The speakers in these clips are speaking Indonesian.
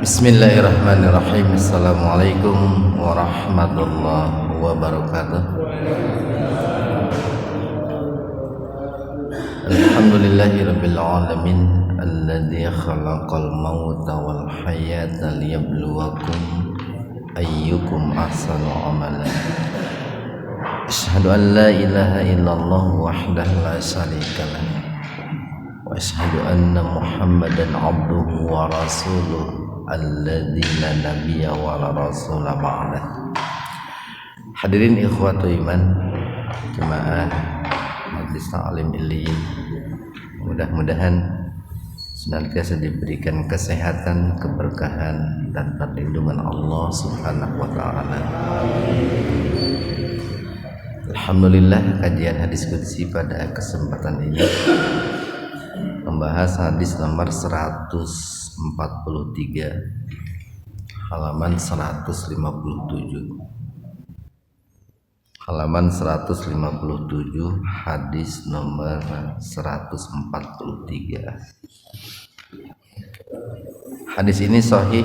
Bismillahirrahmanirrahim. Assalamualaikum warahmatullahi wabarakatuh. Alhamdulillahirabbil alamin alladzi khalaqal mauta wal hayata liyabluwakum ayyukum ahsanu amala. Asyhadu an la ilaha illallah wahdahu la syarikalah wa asyhadu anna Muhammadan abduhu wa rasuluh alladzi la nabiyya wa la rasula ba'dah. Hadirin ikhwatu iman, jemaah Majelis Ta'lim Illiyin, mudah-mudahan senantiasa diberikan kesehatan, keberkahan dan perlindungan Allah Subhanahu wa taala. Alhamdulillah, kajian hadis qudsi pada kesempatan ini membahas hadis nomor 143 halaman 157 hadis nomor 143. Hadis ini sahih,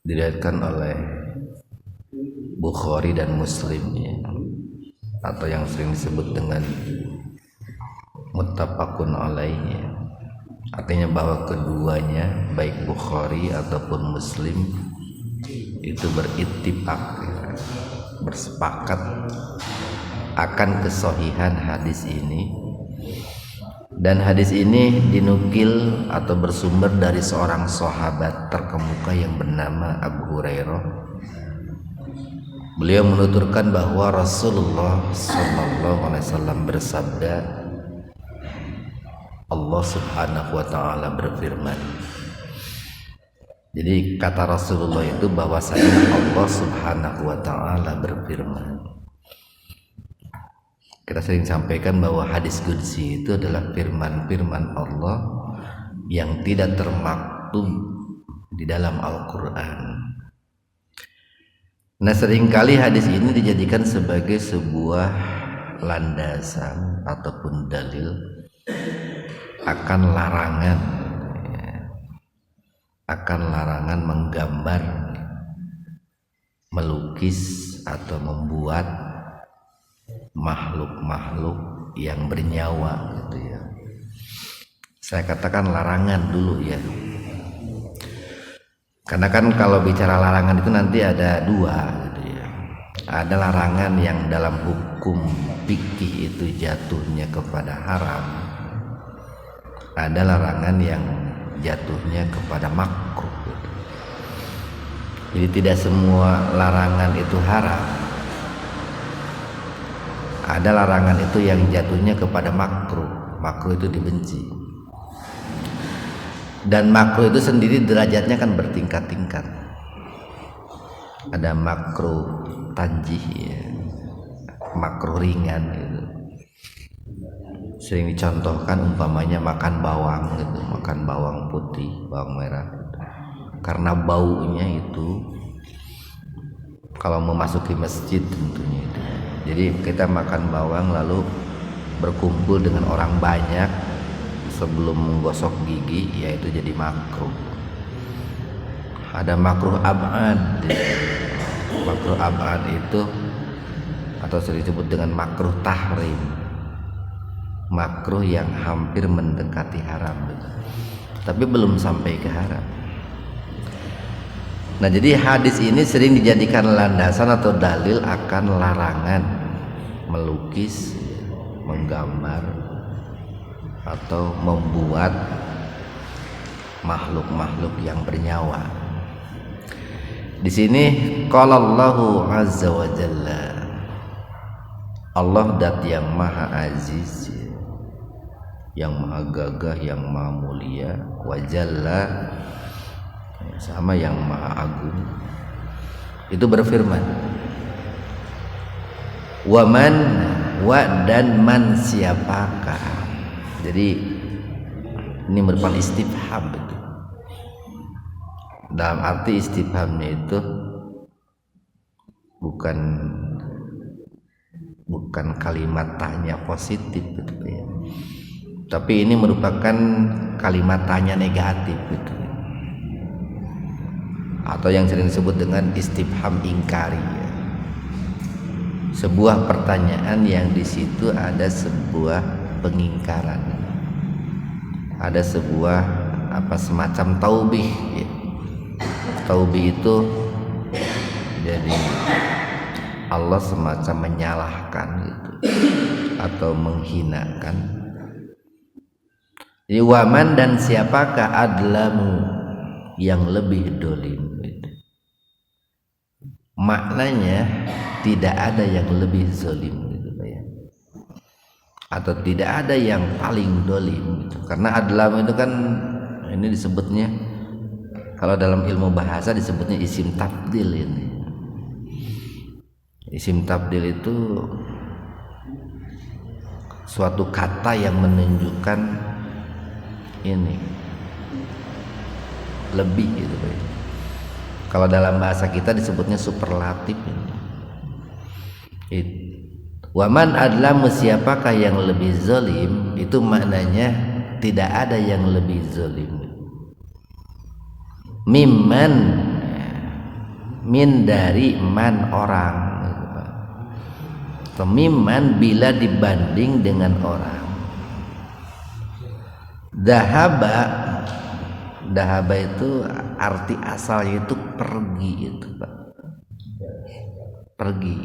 diriwayatkan oleh Bukhari dan Muslim ya, atau yang sering disebut dengan muttafaqun alaihi, artinya bahwa keduanya baik Bukhari ataupun Muslim itu berittifaq ya, bersepakat akan kesahihan hadis ini. Dan hadis ini dinukil atau bersumber dari seorang sahabat terkemuka yang bernama Abu Hurairah. Beliau menuturkan bahwa Rasulullah SAW bersabda, Allah Subhanahu wa taala berfirman. Jadi kata Rasulullah itu bahwasanya Allah Subhanahu wa taala berfirman. Kita sering sampaikan bahwa hadis qudsi itu adalah firman-firman Allah yang tidak termaktub di dalam Al-Qur'an. Nah, seringkali hadis ini dijadikan sebagai sebuah landasan ataupun dalil akan larangan menggambar, melukis atau membuat makhluk-makhluk yang bernyawa gitu ya. Saya katakan larangan dulu ya, karena kan kalau bicara larangan itu nanti ada dua gitu ya. Ada larangan yang dalam hukum fikih itu jatuhnya kepada haram, ada larangan yang jatuhnya kepada makruh gitu. Jadi tidak semua larangan itu haram. Ada larangan itu yang jatuhnya kepada makruh. Makruh itu dibenci. Dan makruh itu sendiri derajatnya kan bertingkat-tingkat. Ada makruh tanjih ya, makruh ringan gitu. Sering dicontohkan umpamanya makan bawang gitu, makan bawang putih, bawang merah gitu. Karena baunya itu kalau memasuki masjid tentunya itu. Jadi kita makan bawang lalu berkumpul dengan orang banyak sebelum menggosok gigi, ya itu jadi makruh. Ada makruh ab'ad. Makruh ab'ad itu atau sering disebut dengan makruh tahrim, makruh yang hampir mendekati haram, tapi belum sampai ke haram. Nah, jadi hadis ini sering dijadikan landasan atau dalil akan larangan melukis, menggambar atau membuat makhluk-makhluk yang bernyawa. Di sini qala Allahu azza wa jalla, Allah dat yang maha aziz, yang maha gagah, yang maha mulia, wa jalla sama yang maha agung, itu berfirman, wa man, wa dan man siapakah. Jadi ini merupakan istifham itu. Dalam arti istifhamnya itu bukan kalimat tanya positif gitu ya. Tapi ini merupakan kalimat tanya negatif gitu. atau yang sering disebut dengan istifham ingkari ya. Sebuah pertanyaan yang di situ ada sebuah pengingkaran, ada sebuah semacam taubih ya. Taubih itu jadi Allah semacam menyalahkan gitu atau menghinakan. Jadi waman, dan siapakah adlamu yang lebih dolim gitu. Maknanya tidak ada yang lebih zalim gitu ya, atau tidak ada yang paling dolim gitu. Karena adlam itu kan ini disebutnya, kalau dalam ilmu bahasa disebutnya isim tabdil. Ini isim tabdil itu suatu kata yang menunjukkan ini lebih gitu ya. Kalau dalam bahasa kita disebutnya superlatif ini. Waman adlamu, siapakah yang lebih zalim, itu maknanya tidak ada yang lebih zalim. Mimman, min dari man orang, atau mimman bila dibanding dengan orang. Dahaba itu arti asalnya itu pergi itu Pak. Pergi.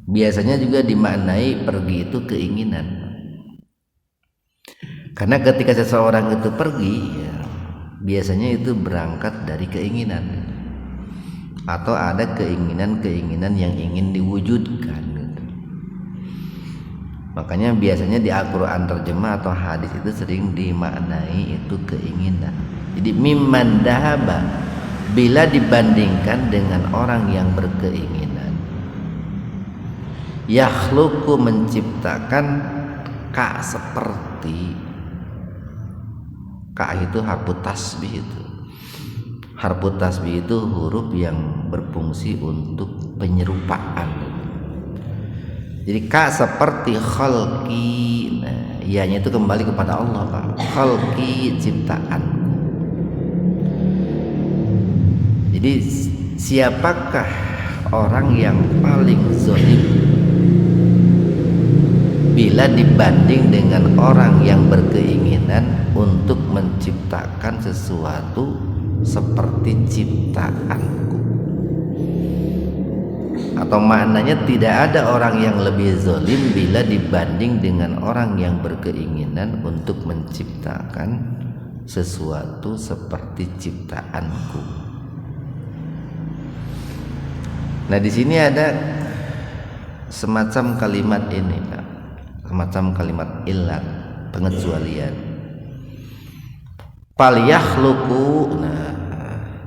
Biasanya juga dimaknai pergi itu keinginan. Karena ketika seseorang itu pergi ya, biasanya itu berangkat dari keinginan, atau ada keinginan-keinginan yang ingin diwujudkan gitu. Makanya biasanya di Al-Quran terjemah atau hadis itu sering dimaknai itu keinginan. Jadi mimman dahaba, bila dibandingkan dengan orang yang berkeinginan. Yakhluqu, menciptakan, ka seperti, ka itu harfu tasbih itu. Harfu tasbih itu huruf yang berfungsi untuk penyerupaan. Jadi ka seperti khalqi, nah ianya itu kembali kepada Allah Pak. Khalqi, ciptaanku. Jadi siapakah orang yang paling zalim bila dibanding dengan orang yang berkeinginan untuk menciptakan sesuatu seperti ciptaanku. Atau maknanya tidak ada orang yang lebih zalim bila dibanding dengan orang yang berkeinginan untuk menciptakan sesuatu seperti ciptaanku. Nah di sini ada semacam kalimat ini Pak, semacam kalimat illat, pengecualian. Falyakhluqu. Nah,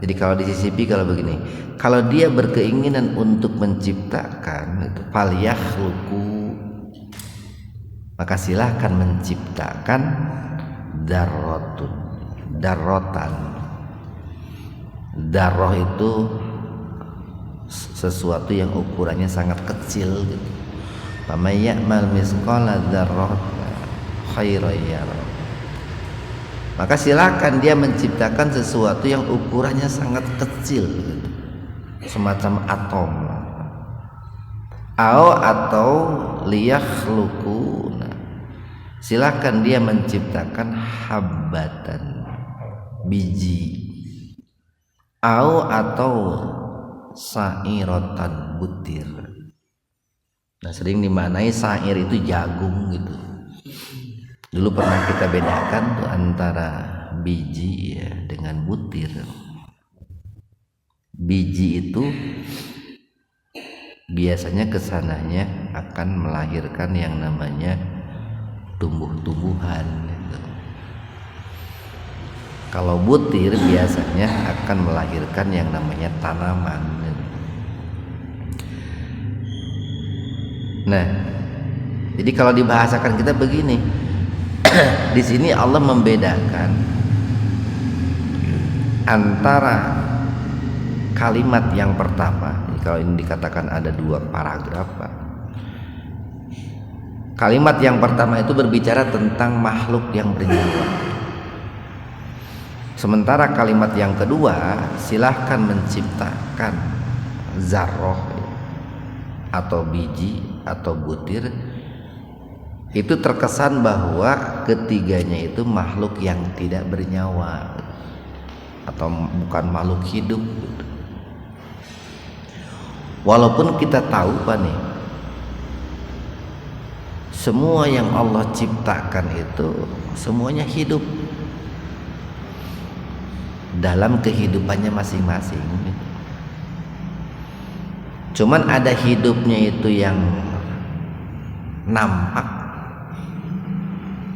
jadi kalau disisipi kalau begini, kalau dia berkeinginan untuk menciptakan itu falyakhluqu, maka silahkan menciptakan darrotan. Darroh itu sesuatu yang ukurannya sangat kecil gitu. Faman ya'mal misqala dzarratin khairan yarah. Maka silakan dia menciptakan sesuatu yang ukurannya sangat kecil gitu. Semacam atom. Atau liyakhluqu. Silakan dia menciptakan habbatan, biji. Atau sa'irotan, butir. Nah sering dimaknai sa'ir itu jagung gitu. Dulu pernah kita bedakan tuh antara biji ya dengan butir. Biji itu biasanya kesananya akan melahirkan yang namanya tumbuh-tumbuhan gitu. Kalau butir biasanya akan melahirkan yang namanya tanaman gitu. Nah, jadi kalau dibahasakan kita begini, di sini Allah membedakan antara kalimat yang pertama. Jadi kalau ini dikatakan ada dua paragraf, Pak. Kalimat yang pertama itu berbicara tentang makhluk yang bernyawa. Sementara kalimat yang kedua, silahkan menciptakan zarroh atau biji atau butir, itu terkesan bahwa ketiganya itu makhluk yang tidak bernyawa atau bukan makhluk hidup. Walaupun kita tahu Pak nih, semua yang Allah ciptakan itu semuanya hidup dalam kehidupannya masing-masing. Cuman ada hidupnya itu yang nampak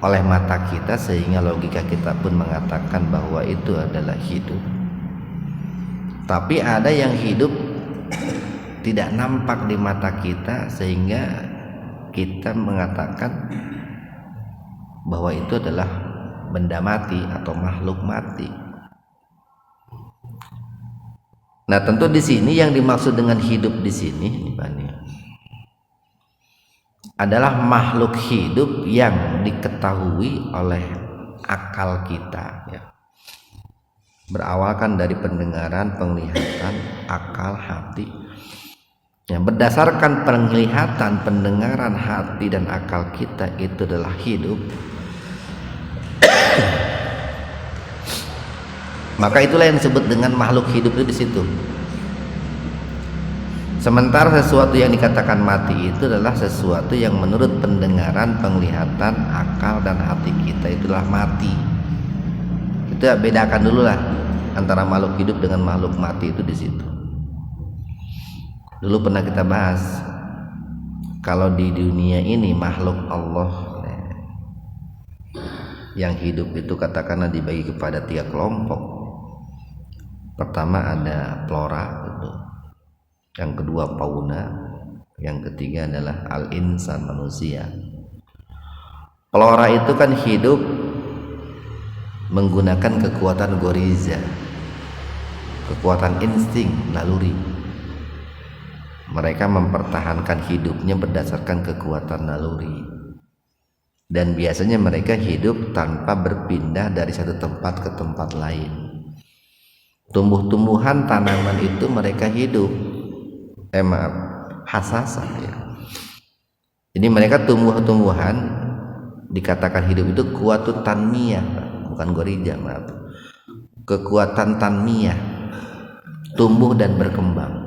oleh mata kita sehingga logika kita pun mengatakan bahwa itu adalah hidup. Tapi ada yang hidup tidak nampak di mata kita sehingga kita mengatakan bahwa itu adalah benda mati atau makhluk mati. Nah, tentu di sini yang dimaksud dengan hidup di sini adalah makhluk hidup yang diketahui oleh akal kita, ya. Berawalkan dari pendengaran, penglihatan, akal, hati. Ya, berdasarkan penglihatan, pendengaran, hati dan akal kita itu adalah hidup. Maka itulah yang disebut dengan makhluk hidup itu di situ. Sementara sesuatu yang dikatakan mati itu adalah sesuatu yang menurut pendengaran, penglihatan, akal dan hati kita itulah mati. Kita bedakan dulu lah antara makhluk hidup dengan makhluk mati itu di situ. Dulu pernah kita bahas, kalau di dunia ini makhluk Allah yang hidup itu katakanlah dibagi kepada 3 kelompok. Pertama ada flora gitu. Yang kedua fauna, yang ketiga adalah al-insan, manusia. Flora itu kan hidup menggunakan kekuatan goriza, kekuatan insting, naluri. Mereka mempertahankan hidupnya berdasarkan kekuatan naluri. Dan biasanya mereka hidup tanpa berpindah dari satu tempat ke tempat lain. Tumbuh-tumbuhan, tanaman itu mereka hidup hasasa ya. Jadi mereka tumbuh-tumbuhan dikatakan hidup itu kuatut tanmiyah, bukan gorija, maaf. Kekuatan tanmiyah, tumbuh dan berkembang.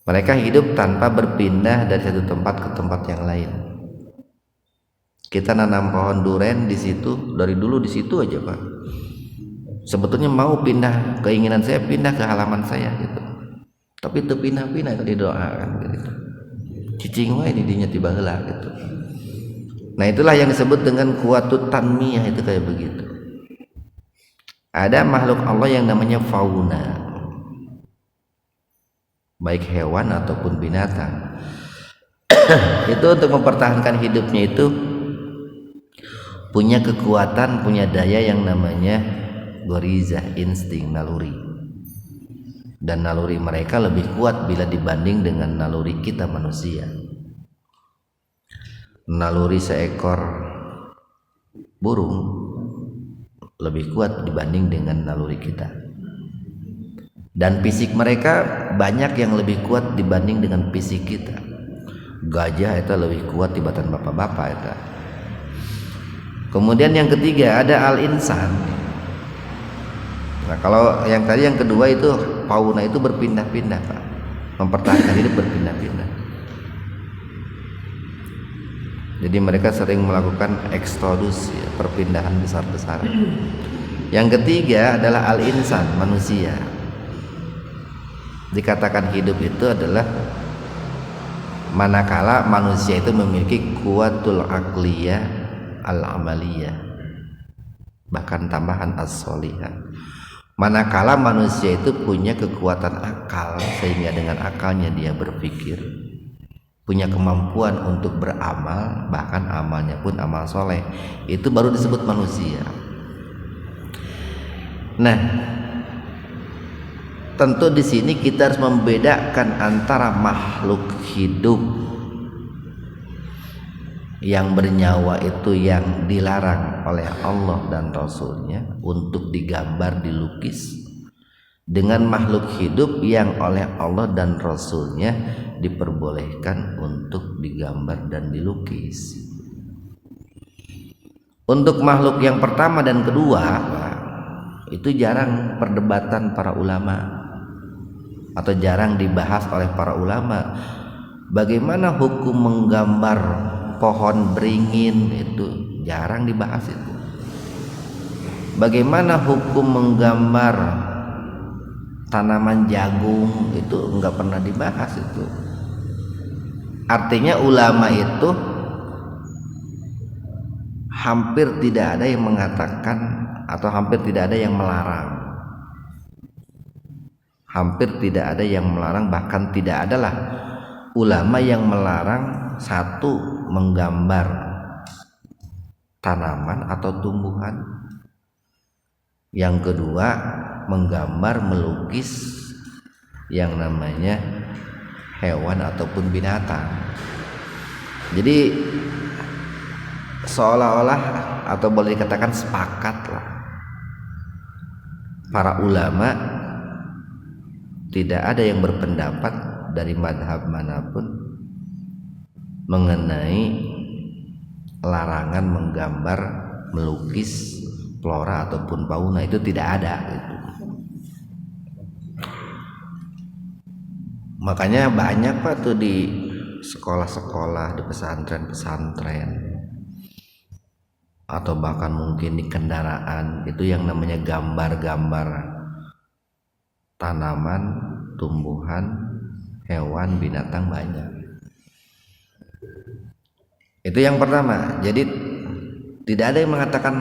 Mereka hidup tanpa berpindah dari satu tempat ke tempat yang lain. Kita nanam pohon duren di situ, dari dulu di situ aja Pak. Sebetulnya mau pindah, keinginan saya pindah ke halaman saya gitu. Tapi itu pindah-pindah itu didoakan gitu. Cicing wae didinya tiba heula gitu. Nah, itulah yang disebut dengan kuatut tanmiyah, itu kayak begitu. Ada makhluk Allah yang namanya fauna, baik hewan ataupun binatang. Itu untuk mempertahankan hidupnya itu punya kekuatan, punya daya yang namanya goriza, insting, naluri. Dan naluri mereka lebih kuat bila dibanding dengan naluri kita manusia. Naluri seekor burung lebih kuat dibanding dengan naluri kita. Dan fisik mereka banyak yang lebih kuat dibanding dengan fisik kita. Gajah itu lebih kuat dibanding bapak-bapak itu. Kemudian yang ketiga ada al-insan. Nah, kalau yang tadi yang kedua itu fauna itu berpindah-pindah Pak. Mempertahankan hidup berpindah-pindah. Jadi mereka sering melakukan eksodus ya, perpindahan besar-besaran. Yang ketiga adalah al-insan, manusia. Dikatakan hidup itu adalah manakala manusia itu memiliki kuatul aqliyah al-amaliyah, bahkan tambahan as-solihah. Manakala manusia itu punya kekuatan akal sehingga dengan akalnya dia berpikir, punya kemampuan untuk beramal, bahkan amalnya pun amal soleh, itu baru disebut manusia. Nah, tentu di sini kita harus membedakan antara makhluk hidup yang bernyawa itu yang dilarang oleh Allah dan Rasulnya untuk digambar, dilukis, dengan makhluk hidup yang oleh Allah dan Rasulnya diperbolehkan untuk digambar dan dilukis. Untuk makhluk yang pertama dan kedua itu jarang perdebatan para ulama atau jarang dibahas oleh para ulama. Bagaimana hukum menggambar pohon beringin, itu jarang dibahas itu. Bagaimana hukum menggambar tanaman jagung, itu enggak pernah dibahas itu. Artinya ulama itu hampir tidak ada yang mengatakan atau hampir tidak ada yang melarang. Hampir tidak ada yang melarang, bahkan tidak adalah ulama yang melarang satu menggambar tanaman atau tumbuhan, yang kedua menggambar, melukis yang namanya hewan ataupun binatang. Jadi seolah-olah atau boleh dikatakan sepakatlah para ulama, tidak ada yang berpendapat dari madhab manapun mengenai larangan menggambar, melukis flora ataupun fauna, itu tidak ada gitu. Makanya banyak Pak tuh di sekolah-sekolah, di pesantren-pesantren, atau bahkan mungkin di kendaraan itu yang namanya gambar-gambar tanaman, tumbuhan, hewan, binatang, banyak. Itu yang pertama. Jadi tidak ada yang mengatakan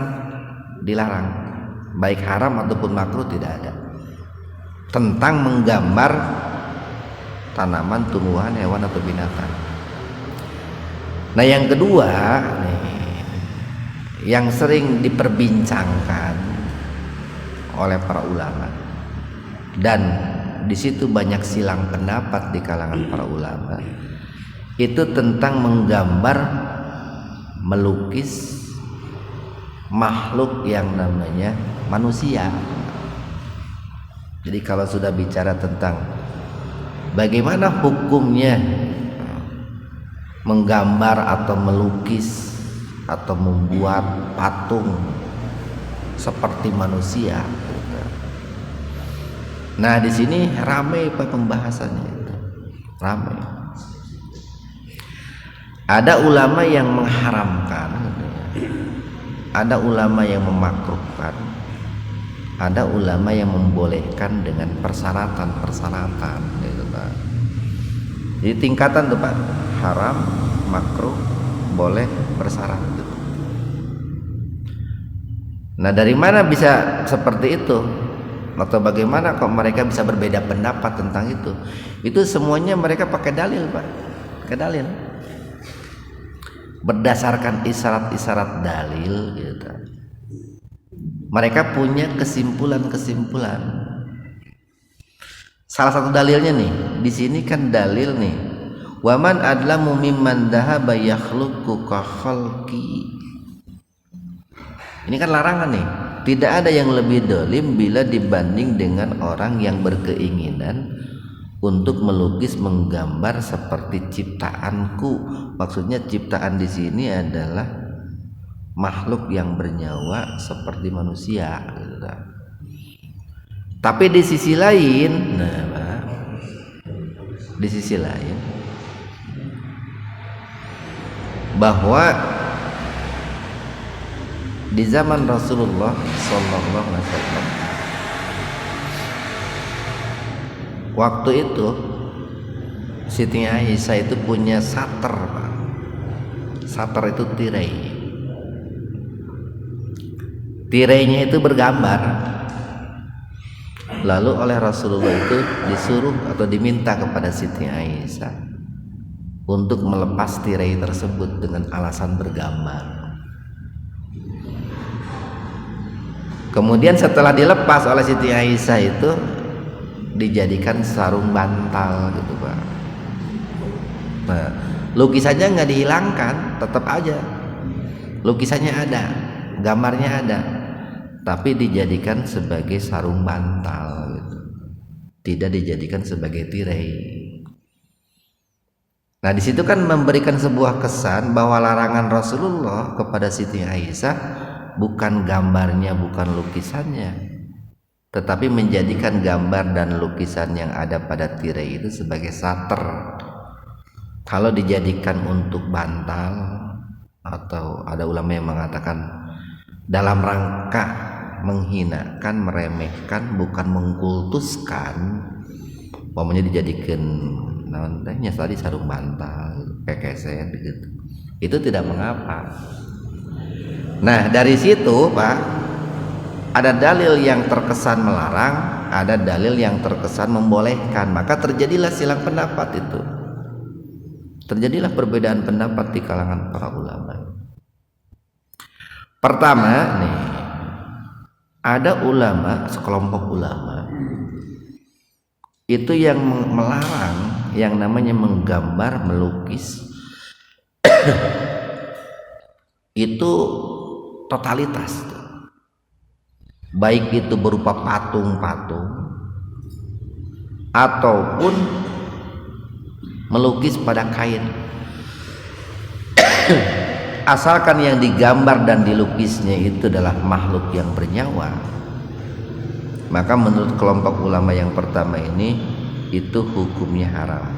dilarang, baik haram ataupun makruh, tidak ada tentang menggambar tanaman, tumbuhan, hewan atau binatang. Nah yang kedua nih, yang sering diperbincangkan oleh para ulama, dan di situ banyak silang pendapat di kalangan para ulama, itu tentang menggambar, melukis makhluk yang namanya manusia. Jadi kalau sudah bicara tentang bagaimana hukumnya menggambar atau melukis atau membuat patung seperti manusia, nah di sini ramai pembahasannya, itu ramai. Ada ulama yang mengharamkan, ada ulama yang memakruhkan, ada ulama yang membolehkan dengan persyaratan-persyaratan gitu Pak. Jadi tingkatan tuh Pak, haram, makruh, boleh, bersyarat gitu. Nah dari mana bisa seperti itu, atau bagaimana kok mereka bisa berbeda pendapat tentang itu? Itu semuanya mereka pakai dalil Pak, pakai dalil, berdasarkan isyarat-isyarat dalil gitu. Mereka punya kesimpulan-kesimpulan. Salah satu dalilnya nih, di sini kan dalil nih, waman adlamu mimman dhahaba yakhluqu ka khalqi. Ini kan larangan nih, tidak ada yang lebih dolim bila dibanding dengan orang yang berkeinginan untuk melukis, menggambar seperti ciptaanku. Maksudnya ciptaan di sini adalah makhluk yang bernyawa seperti manusia gitu. Tapi di sisi lain, di sisi lain bahwa di zaman Rasulullah Sallallahu Alaihi Wasallam waktu itu Siti Aisyah itu punya sater Pak. Sater itu tirai. Tirainya itu bergambar. Lalu oleh Rasulullah itu disuruh atau diminta kepada Siti Aisyah untuk melepas tirai tersebut dengan alasan bergambar. Kemudian setelah dilepas oleh Siti Aisyah itu dijadikan sarung bantal gitu Pak. Nah lukisannya nggak dihilangkan, tetap aja lukisannya ada, gambarnya ada, tapi dijadikan sebagai sarung bantal gitu. Tidak dijadikan sebagai tirai. Nah, di situ kan memberikan sebuah kesan bahwa larangan Rasulullah kepada Siti Aisyah bukan gambarnya, bukan lukisannya, tetapi menjadikan gambar dan lukisan yang ada pada tirai itu sebagai sater. Kalau dijadikan untuk bantal, atau ada ulama yang mengatakan dalam rangka menghinakan, meremehkan, bukan mengkultuskan, umpamanya dijadikan namanya tadi sarung bantal, kekeset gitu, itu tidak mengapa. Nah, dari situ Pak, ada dalil yang terkesan melarang, ada dalil yang terkesan membolehkan, maka terjadilah silang pendapat itu. Terjadilah perbedaan pendapat di kalangan para ulama. Pertama nih, ada ulama, sekelompok ulama itu yang melarang yang namanya menggambar, melukis itu totalitas, baik itu berupa patung-patung ataupun melukis pada kain, asalkan yang digambar dan dilukisnya itu adalah makhluk yang bernyawa, maka menurut kelompok ulama yang pertama ini itu hukumnya haram.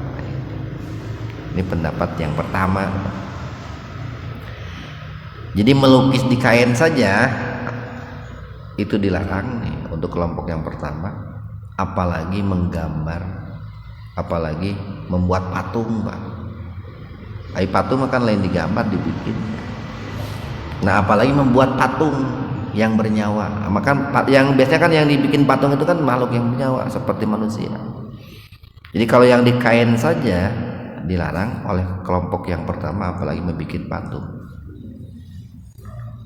Ini pendapat yang pertama. Jadi melukis di kain saja itu dilarang nih untuk kelompok yang pertama, apalagi menggambar, apalagi membuat patung, Pak. Patung kan lain digambar, dibikin. Nah, apalagi membuat patung yang bernyawa. Maka yang biasanya kan yang dibikin patung itu kan makhluk yang bernyawa seperti manusia. Jadi kalau yang di kain saja dilarang oleh kelompok yang pertama, apalagi membuat patung.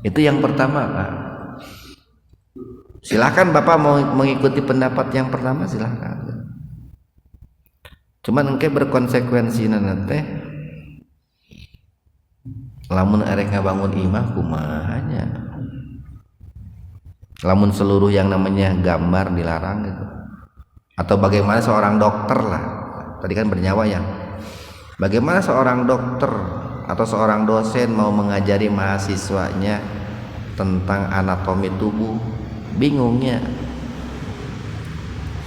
Itu yang pertama, Pak. Silakan Bapak mau mengikuti pendapat yang pertama, silakan. Cuman engke berkonsekuensi nanti lamun erek ngabangun imah kumahanya, lamun seluruh yang namanya gambar dilarang gitu. Atau bagaimana seorang dokter lah, tadi kan bernyawa ya, bagaimana seorang dokter atau seorang dosen mau mengajari mahasiswanya tentang anatomi tubuh, bingungnya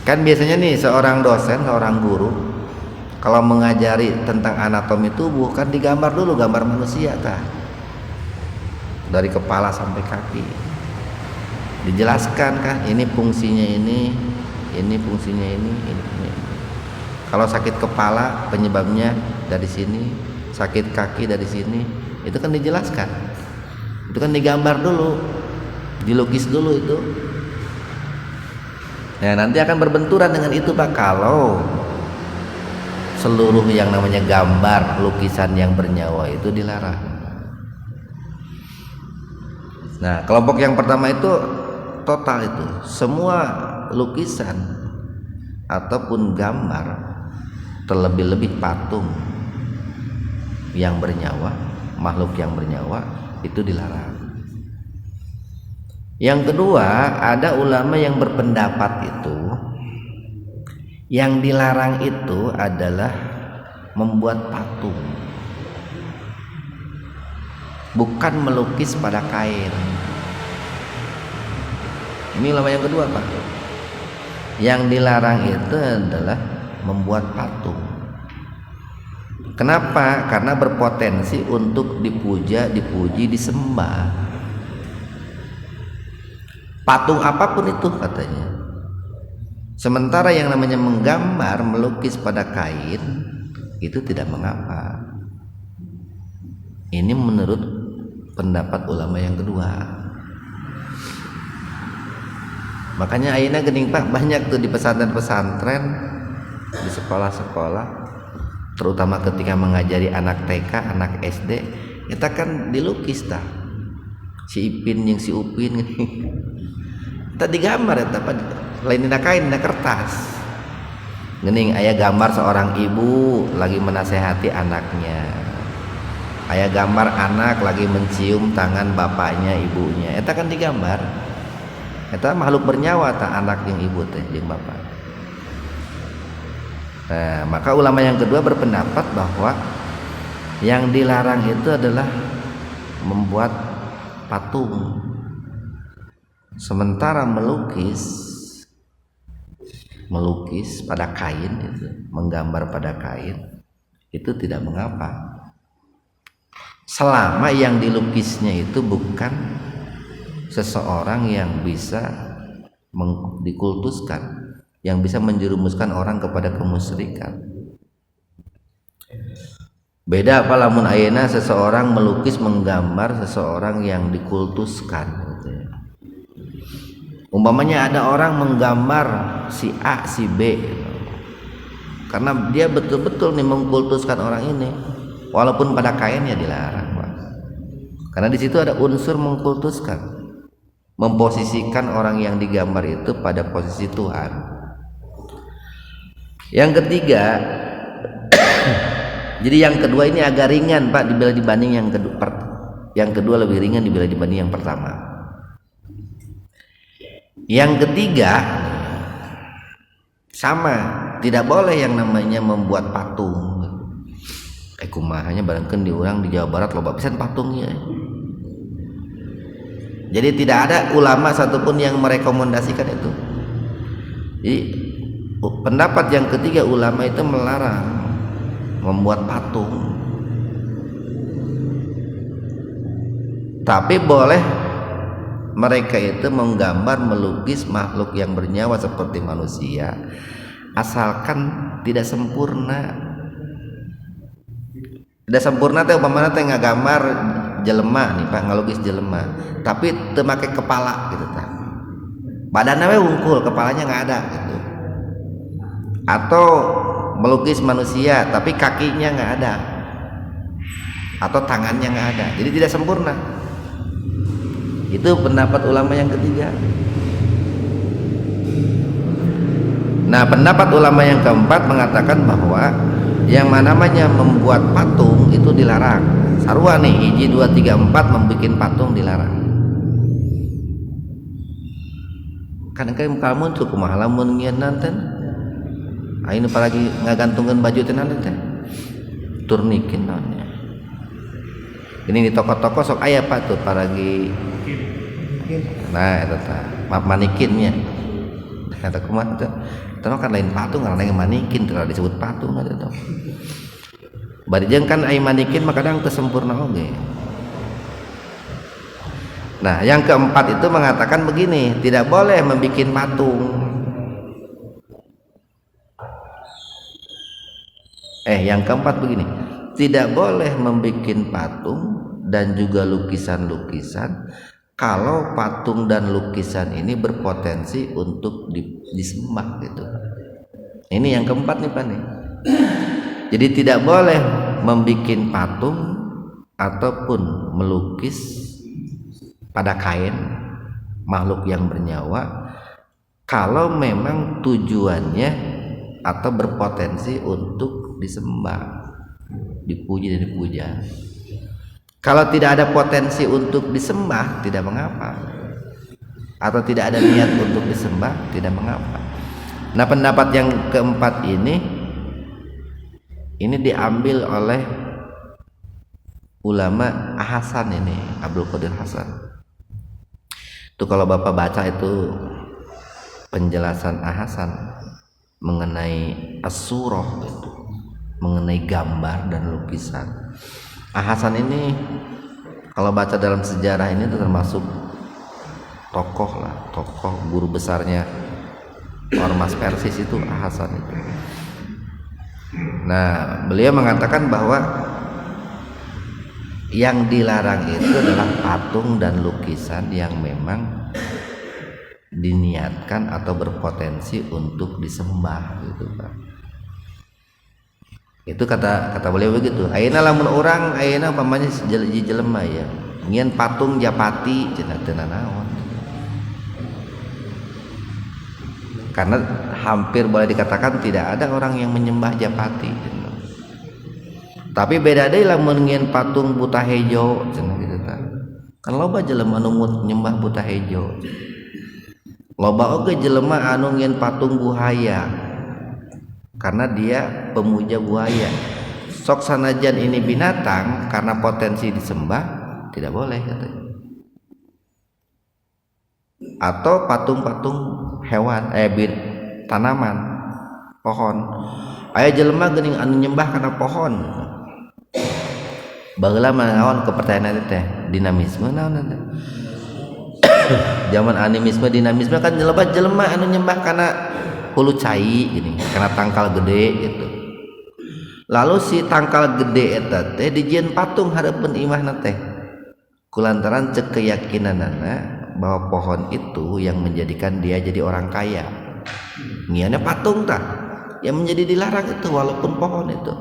kan. Biasanya nih seorang dosen, seorang guru kalau mengajari tentang anatomi tubuh kan digambar dulu, gambar manusia kan, dari kepala sampai kaki, dijelaskan kan, ini fungsinya ini fungsinya ini. Kalau sakit kepala penyebabnya dari sini, sakit kaki dari sini, itu kan dijelaskan, itu kan digambar dulu, dilukis dulu itu. Nah, nanti akan berbenturan dengan itu Pak, kalau seluruh yang namanya gambar, lukisan yang bernyawa itu dilarang. Nah, kelompok yang pertama itu total, itu semua lukisan ataupun gambar, terlebih-lebih patung yang bernyawa, makhluk yang bernyawa, itu dilarang. Yang kedua, ada ulama yang berpendapat itu yang dilarang itu adalah membuat patung, bukan melukis pada kain. Ini ulama yang kedua Pak. Yang dilarang itu adalah membuat patung. Kenapa? Karena berpotensi untuk dipuja, dipuji, disembah. Patung apapun itu katanya. Sementara yang namanya menggambar, melukis pada kain itu tidak mengapa. Ini menurut pendapat ulama yang kedua. Makanya ayeuna geuning Pak, banyak tuh di pesantren-pesantren, di sekolah-sekolah, terutama ketika mengajari anak TK, anak SD, kita kan dilukis tah. Si Ipin yang si Upin kita digambar ya, tapi lain dina kain, dina kertas. Geuning aya gambar seorang ibu lagi menasehati anaknya. aya gambar anak lagi mencium tangan bapaknya ibunya, eta kan digambar, eta makhluk bernyawa tak anak yang ibu teh jeung bapak. Nah, maka ulama yang kedua berpendapat bahwa yang dilarang itu adalah membuat patung, sementara melukis pada kain itu, menggambar pada kain itu tidak mengapa selama yang dilukisnya itu bukan seseorang yang bisa dikultuskan, yang bisa menjerumuskan orang kepada kemusyrikan. Beda apa lamun ayeuna seseorang melukis menggambar seseorang yang dikultuskan gitu ya. Umpamanya ada orang menggambar si A si B gitu, karena dia betul-betul nih mengkultuskan orang ini, walaupun pada kainnya dilarang, Pak. Karena di situ ada unsur mengkultuskan, memposisikan orang yang digambar itu pada posisi Tuhan. Yang ketiga, jadi yang kedua ini agak ringan, Pak, dibanding yang kedua. Yang kedua lebih ringan dibanding yang pertama. Yang ketiga sama, tidak boleh yang namanya membuat patung. Kumahanya barangkeun di urang di Jawa Barat loba pisan patungnya. Jadi tidak ada ulama satupun yang merekomendasikan itu. Jadi pendapat yang ketiga, ulama itu melarang membuat patung, tapi boleh mereka itu menggambar melukis makhluk yang bernyawa seperti manusia, asalkan tidak sempurna. Tidak sempurna teh umpamana teh ngagambar jelema nih Pak, ngalukis jelema tapi teu make kepala gitu tah, badanna we wungkul kepalanya nggak ada gitu, atau melukis manusia tapi kakinya nggak ada atau tangannya nggak ada, jadi tidak sempurna. Itu pendapat ulama yang ketiga. Nah, pendapat ulama yang keempat mengatakan bahwa yang namanya membuat patung itu dilarang. Sarua nih 1, 2, 3, 4 membuat patung dilarang. Kadang-kadang kamu tuh kumaha lamun ngieun nanten ayeuna apalagi ngagantungkeun baju teh nanti teh turnikin naonnya. Ini di toko-toko sok aya Pak tuh paragi. Nah, eta tah manikinnya. Kata kumaha teh? Teu kan lain patung, karena yang manikin teh disebut patung eta teh. Bari jeung kan aya manikin mah kadang teu sempurna oge. Nah, yang keempat itu mengatakan begini, tidak boleh membikin patung. Yang keempat begini, tidak boleh membuat patung dan juga lukisan-lukisan kalau patung dan lukisan ini berpotensi untuk disembah gitu. Ini yang keempat nih Pak nih. Jadi tidak boleh membuat patung ataupun melukis pada kain makhluk yang bernyawa kalau memang tujuannya atau berpotensi untuk disembah, dipuji dan dipuja. Kalau tidak ada potensi untuk disembah, tidak mengapa, atau tidak ada niat untuk disembah, tidak mengapa. Nah, pendapat yang keempat ini diambil oleh ulama Hasan ini, Abdul Qadir Hasan. Itu kalau Bapak baca itu penjelasan Hasan mengenai as-surah itu, mengenai gambar dan lukisan. Hasan ini kalau baca dalam sejarah ini itu termasuk tokoh guru besarnya Ormas Persis itu Hasan itu. Nah, beliau mengatakan bahwa yang dilarang itu adalah patung dan lukisan yang memang diniatkan atau berpotensi untuk disembah gitu Pak. Itu kata beliau begitu. Ayeuna lamun orang ayeuna umpamanya jelema ya, ngieun patung Japati cenah teu naon. Karena hampir boleh dikatakan tidak ada orang yang menyembah Japati. Tapi beda deui lamun ngieun patung buta hejo cenah kitu tah. Kan loba jelema anu nyembah buta hejo. Loba oge jelema anu ngieun patung buaya. Karena dia pemuja buaya. Sok sanajan ini binatang karena potensi disembah tidak boleh katanya. Atau patung-patung hewan tanaman, pohon. Aya jelema geuning anu nyembah kana pohon. Baheula manaon kepercayaan teh dinamisme naon teh. Zaman animisme dinamisme kan jelema anu nyembah kana hulu cai gini, kana tangkal gede gitu. Lalu si tangkal gede eta teh dijieun patung hareupeun imahna teh. Kulantaran cek keyakinanana bahwa pohon itu yang menjadikan dia jadi orang kaya. Ngieuna patung tah yang menjadi dilarang itu walaupun pohon itu.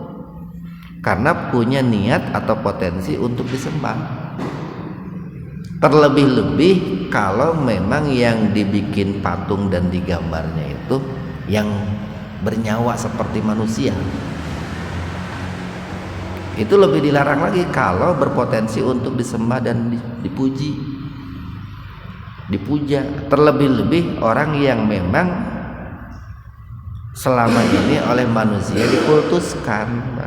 Karena punya niat atau potensi untuk disembah. Terlebih-lebih kalau memang yang dibikin patung dan digambarnya itu yang bernyawa seperti manusia, itu lebih dilarang lagi kalau berpotensi untuk disembah dan dipuja. Terlebih-lebih orang yang memang selama ini oleh manusia dikultuskan.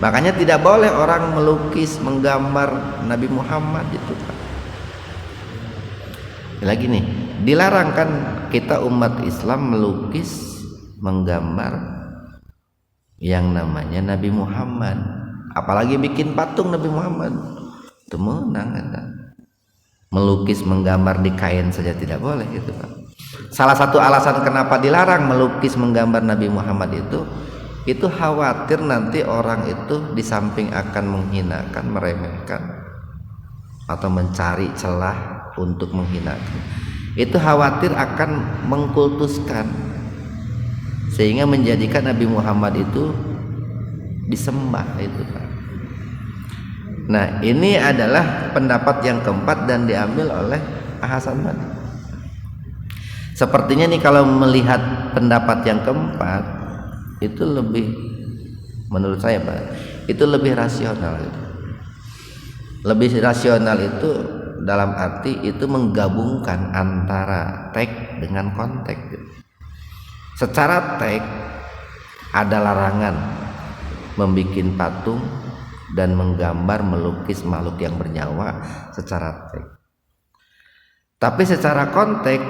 Makanya tidak boleh orang melukis, menggambar Nabi Muhammad itu. Lagi nih, dilarang kan kita umat Islam melukis, menggambar yang namanya Nabi Muhammad. Apalagi bikin patung Nabi Muhammad. Itu menang kan. Melukis, menggambar di kain saja tidak boleh gitu kan. Salah satu alasan kenapa dilarang melukis, menggambar Nabi Muhammad itu khawatir nanti orang itu di samping akan menghinakan, meremehkan atau mencari celah untuk menghinakan, itu khawatir akan mengkultuskan sehingga menjadikan Nabi Muhammad itu disembah itu kan. Nah, ini adalah pendapat yang keempat dan diambil oleh Hasan Basri. Sepertinya nih kalau melihat pendapat yang keempat itu lebih, menurut saya Pak, itu lebih rasional. Lebih rasional itu dalam arti itu menggabungkan antara teks dengan konteks. Secara teks ada larangan membikin patung dan menggambar, melukis makhluk yang bernyawa secara teks. Tapi secara konteks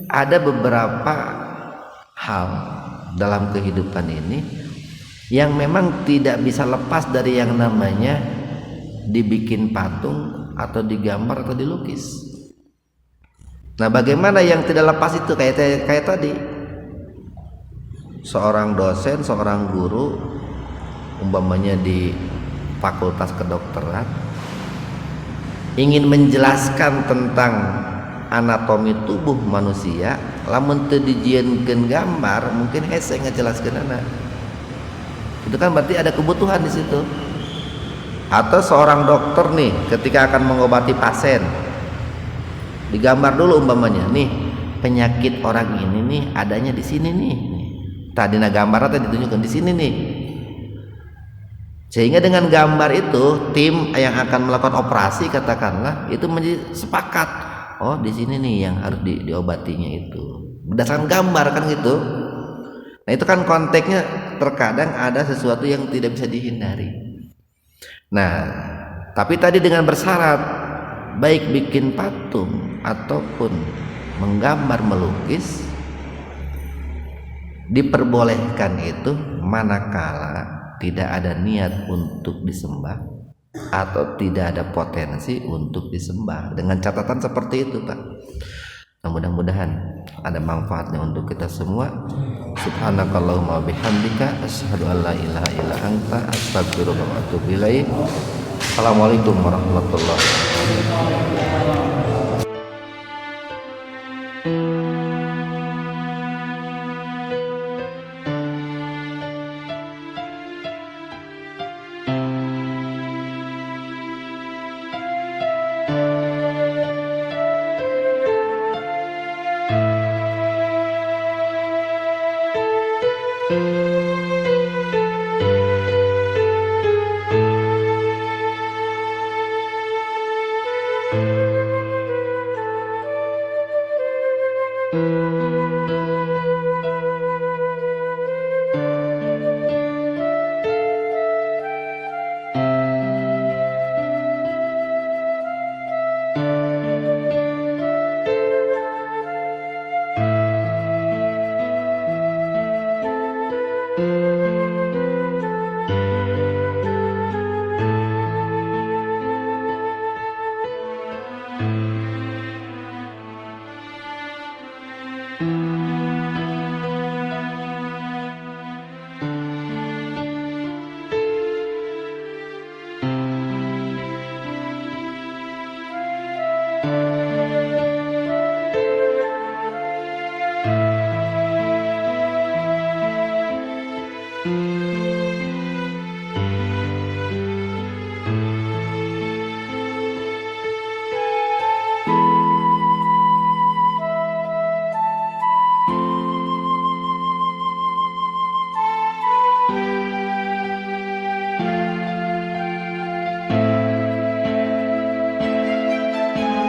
ada beberapa hal dalam kehidupan ini yang memang tidak bisa lepas dari yang namanya dibikin patung atau digambar atau dilukis. Nah, bagaimana yang tidak lepas itu kayak tadi seorang dosen, seorang guru umpamanya di fakultas kedokteran ingin menjelaskan tentang anatomi tubuh manusia, lamun teu dijieunkeun gambar mungkin hese ngajelaskeunana. Itu kan berarti ada kebutuhan di situ. Atau seorang dokter nih ketika akan mengobati pasien, digambar dulu umpamanya, nih penyakit orang ini nih adanya di sini nih. Tadina gambar tadi ditunjukkan di sini nih. Sehingga dengan gambar itu tim yang akan melakukan operasi katakanlah itu menjadi sepakat. Oh, di sini nih yang harus diobatinya itu berdasarkan gambar kan gitu. Nah, itu kan konteksnya terkadang ada sesuatu yang tidak bisa dihindari. Nah, tapi tadi dengan bersyarat baik bikin patung ataupun menggambar, melukis diperbolehkan itu manakala tidak ada niat untuk disembah atau tidak ada potensi untuk disembah. Dengan catatan seperti itu Pak. Nah, mudah-mudahan ada manfaatnya untuk kita semua. Subhanakallahumma bihamdika asyhadu an la ilaha illa anta astaghfiruka wa atubu ilaik. Assalamualaikum warahmatullahi wabarakatuh.